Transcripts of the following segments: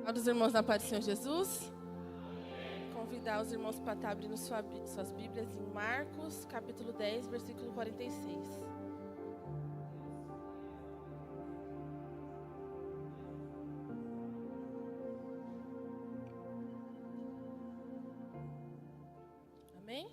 Aos irmãos da paz do Senhor Jesus, convidar os irmãos para estar abrindo suas Bíblias em Marcos, capítulo 10, versículo 46. Amém?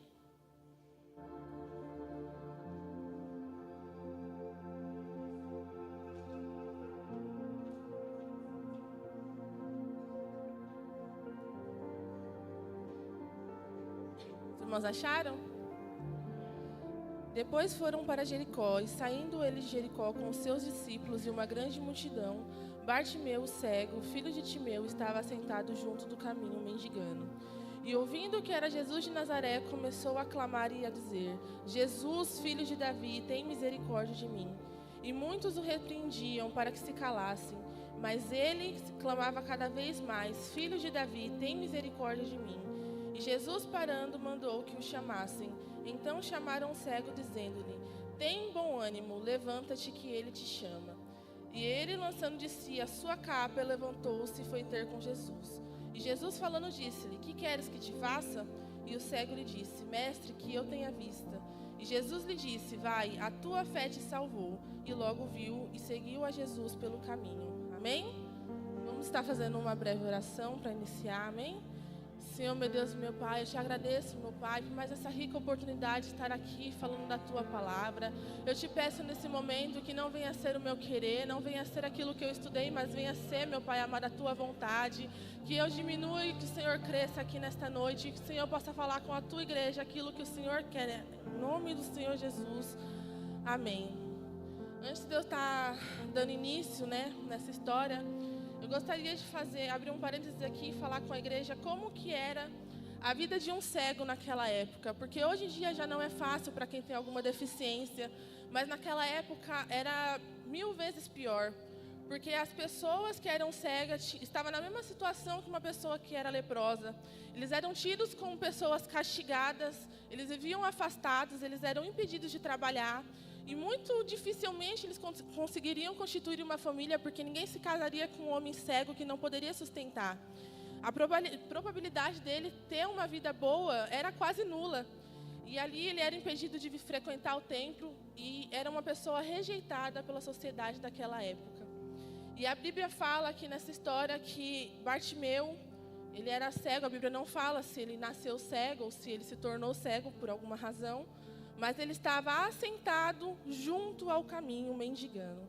Irmãos, acharam? Depois foram para Jericó, e saindo eles de Jericó com os seus discípulos e uma grande multidão, Bartimeu, o cego, filho de Timeu, estava assentado junto do caminho, mendigando. E ouvindo que era Jesus de Nazaré, começou a clamar e a dizer: Jesus, filho de Davi, tem misericórdia de mim. E muitos o repreendiam para que se calassem, mas ele clamava cada vez mais: Filho de Davi, tem misericórdia de mim. E Jesus, parando, mandou que o chamassem. Então chamaram o cego, dizendo-lhe: Tem bom ânimo, levanta-te, que ele te chama. E ele, lançando de si a sua capa, levantou-se e foi ter com Jesus. E Jesus, falando, disse-lhe: Que queres que te faça? E o cego lhe disse: Mestre, que eu tenha vista. E Jesus lhe disse: Vai, a tua fé te salvou. E logo viu e seguiu a Jesus pelo caminho. Amém? Vamos estar fazendo uma breve oração para iniciar. Amém? Senhor, meu Deus, meu Pai, eu te agradeço, meu Pai, por mais essa rica oportunidade de estar aqui falando da Tua Palavra. Eu te peço nesse momento que não venha ser o meu querer, não venha ser aquilo que eu estudei, mas venha ser, meu Pai amado, a Tua vontade. Que eu diminua e que o Senhor cresça aqui nesta noite, que o Senhor possa falar com a Tua igreja aquilo que o Senhor quer. Em nome do Senhor Jesus. Amém. Antes de eu estar dando início, nessa história, eu gostaria de abrir um parênteses aqui e falar com a igreja como que era a vida de um cego naquela época. Porque hoje em dia já não é fácil para quem tem alguma deficiência, mas naquela época era 1000 vezes pior. Porque as pessoas que eram cegas estavam na mesma situação que uma pessoa que era leprosa. Eles eram tidos como pessoas castigadas, eles viviam afastados, eles eram impedidos de trabalhar. E muito dificilmente eles conseguiriam constituir uma família, porque ninguém se casaria com um homem cego que não poderia sustentar. A probabilidade dele ter uma vida boa era quase nula. E ali ele era impedido de frequentar o templo e era uma pessoa rejeitada pela sociedade daquela época. E a Bíblia fala aqui nessa história que Bartimeu, ele era cego. A Bíblia não fala se ele nasceu cego ou se ele se tornou cego por alguma razão. Mas ele estava assentado junto ao caminho, mendigando.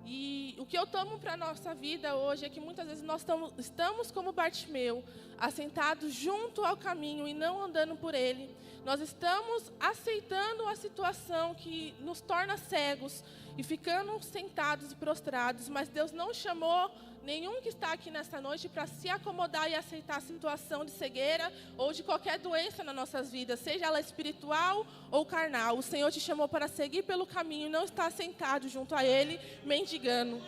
E o que eu tomo para a nossa vida hoje é que muitas vezes nós estamos como Bartimeu, assentados junto ao caminho e não andando por ele. Nós estamos aceitando a situação que nos torna cegos e ficando sentados e prostrados, mas Deus não chamou nenhum que está aqui nesta noite para se acomodar e aceitar a situação de cegueira ou de qualquer doença nas nossas vidas, seja ela espiritual ou carnal. O Senhor te chamou para seguir pelo caminho e não estar sentado junto a Ele, mendigando.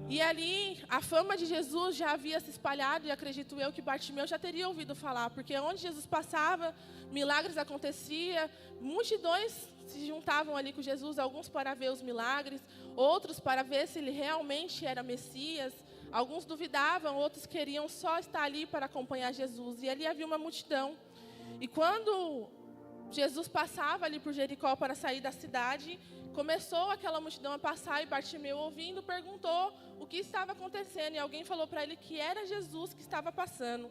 E ali, a fama de Jesus já havia se espalhado, e acredito eu que Bartimeu já teria ouvido falar, porque onde Jesus passava, milagres aconteciam, multidões se juntavam ali com Jesus, alguns para ver os milagres, outros para ver se ele realmente era Messias. Alguns duvidavam, outros queriam só estar ali para acompanhar Jesus. E ali havia uma multidão. E quando Jesus passava ali por Jericó para sair da cidade, começou aquela multidão a passar e Bartimeu, ouvindo, perguntou o que estava acontecendo. E alguém falou para ele que era Jesus que estava passando.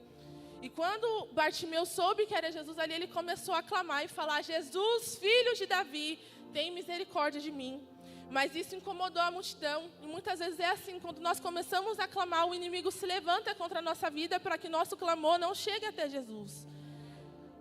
E quando Bartimeu soube que era Jesus, ali ele começou a clamar e falar: Jesus, filho de Davi, tem misericórdia de mim. Mas isso incomodou a multidão. E muitas vezes é assim, quando nós começamos a clamar, o inimigo se levanta contra a nossa vida para que nosso clamor não chegue até Jesus.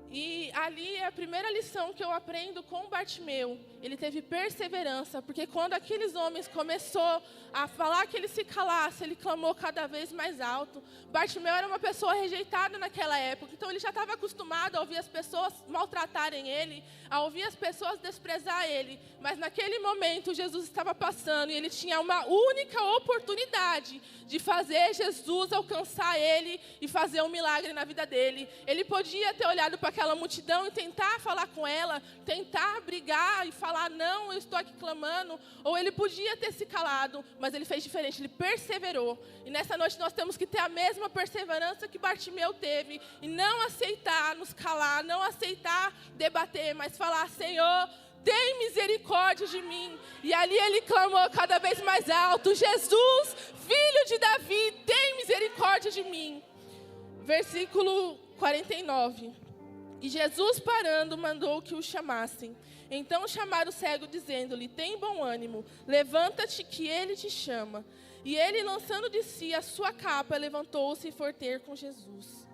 E ali é a primeira lição que eu aprendo com Bartimeu. Ele teve perseverança, porque quando aqueles homens começou a falar que ele se calasse, ele clamou cada vez mais alto. Bartimeu era uma pessoa rejeitada naquela época, então ele já estava acostumado a ouvir as pessoas maltratarem ele, a ouvir as pessoas desprezar ele. Mas naquele momento Jesus estava passando e ele tinha uma única oportunidade de fazer Jesus alcançar ele e fazer um milagre na vida dele. Ele podia ter olhado para aquela multidão e tentar falar com ela, tentar brigar e falar, não, eu estou aqui clamando. Ou ele podia ter se calado, mas ele fez diferente, ele perseverou. E nessa noite nós temos que ter a mesma perseverança que Bartimeu teve. E não aceitar nos calar, não aceitar debater, mas falar, Senhor, tem misericórdia de mim. E ali ele clamou cada vez mais alto, Jesus, filho de Davi, tem misericórdia de mim. Versículo 49. E Jesus, parando, mandou que o chamassem. Então chamaram o cego, dizendo-lhe, tem bom ânimo, levanta-te que ele te chama. E ele, lançando de si a sua capa, levantou-se e foi ter com Jesus.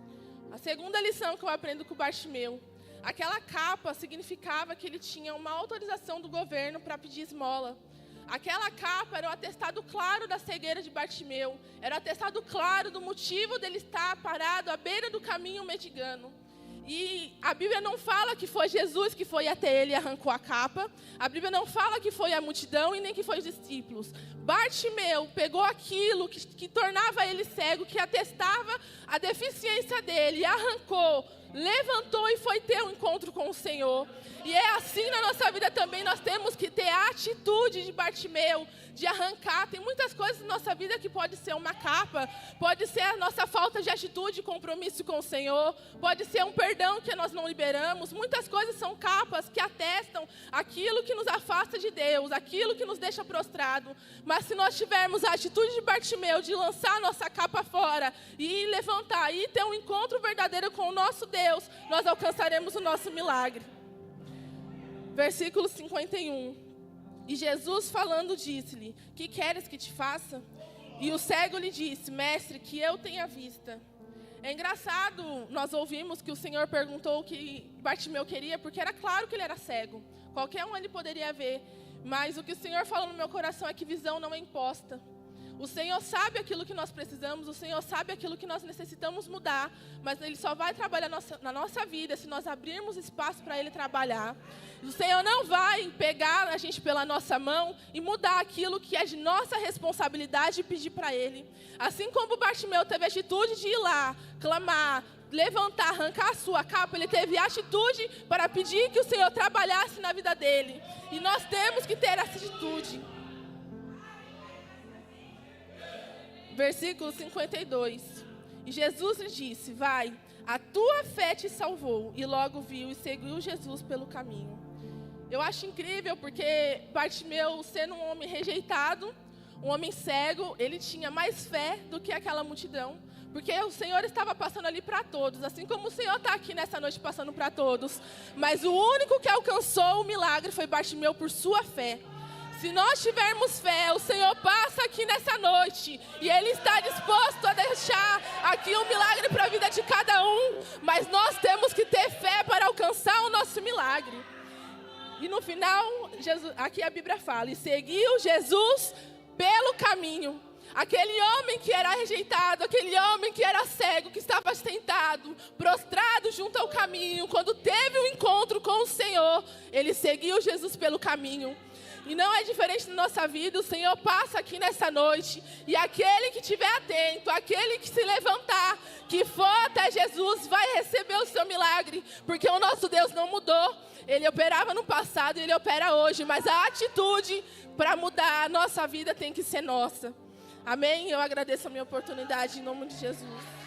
A segunda lição que eu aprendo com Bartimeu. Aquela capa significava que ele tinha uma autorização do governo para pedir esmola. Aquela capa era o atestado claro da cegueira de Bartimeu. Era o atestado claro do motivo dele estar parado à beira do caminho mendigando. E a Bíblia não fala que foi Jesus que foi até ele e arrancou a capa. A Bíblia não fala que foi a multidão e nem que foi os discípulos. Bartimeu pegou aquilo que tornava ele cego, que atestava a deficiência dele, e arrancou, levantou e foi ter um encontro com o Senhor. E é assim na nossa vida também, nós temos que ter a atitude de Bartimeu, de arrancar. Tem muitas coisas na nossa vida que pode ser uma capa, pode ser a nossa falta de atitude e compromisso com o Senhor, pode ser um perdão que nós não liberamos. Muitas coisas são capas que atestam aquilo que nos afasta de Deus, aquilo que nos deixa prostrado. Mas se nós tivermos a atitude de Bartimeu, de lançar a nossa capa fora e levantar e ter um encontro verdadeiro com o nosso Deus, nós alcançaremos o nosso milagre. Versículo 51. E Jesus falando disse-lhe, que queres que te faça? E o cego lhe disse, mestre, que eu tenha vista. É engraçado, nós ouvimos que o Senhor perguntou o que Bartimeu queria, porque era claro que ele era cego. Qualquer um ele poderia ver. Mas o que o Senhor falou no meu coração é que visão não é imposta. O Senhor sabe aquilo que nós precisamos, o Senhor sabe aquilo que nós necessitamos mudar, mas Ele só vai trabalhar na nossa vida se nós abrirmos espaço para Ele trabalhar. O Senhor não vai pegar a gente pela nossa mão e mudar aquilo que é de nossa responsabilidade e pedir para Ele. Assim como Bartimeu teve a atitude de ir lá, clamar, levantar, arrancar a sua capa, ele teve a atitude para pedir que o Senhor trabalhasse na vida dele. E nós temos que ter essa atitude. Versículo 52. E Jesus lhe disse, vai, a tua fé te salvou. E logo viu e seguiu Jesus pelo caminho. Eu acho incrível porque Bartimeu, sendo um homem rejeitado, um homem cego, ele tinha mais fé do que aquela multidão. Porque o Senhor estava passando ali para todos, assim como o Senhor está aqui nessa noite passando para todos. Mas o único que alcançou o milagre foi Bartimeu por sua fé. Se nós tivermos fé, o Senhor passa aqui nessa noite e Ele está disposto a deixar aqui um milagre para a vida de cada um. Mas nós temos que ter fé para alcançar o nosso milagre. E no final, aqui a Bíblia fala, e seguiu Jesus pelo caminho. Aquele homem que era rejeitado, aquele homem que era cego, que estava sentado, prostrado junto ao caminho, quando teve um encontro com o Senhor, ele seguiu Jesus pelo caminho. E não é diferente na nossa vida, o Senhor passa aqui nessa noite, e aquele que estiver atento, aquele que se levantar, que for até Jesus, vai receber o seu milagre, porque o nosso Deus não mudou. Ele operava no passado, Ele opera hoje, mas a atitude para mudar a nossa vida tem que ser nossa. Amém? Eu agradeço a minha oportunidade em nome de Jesus.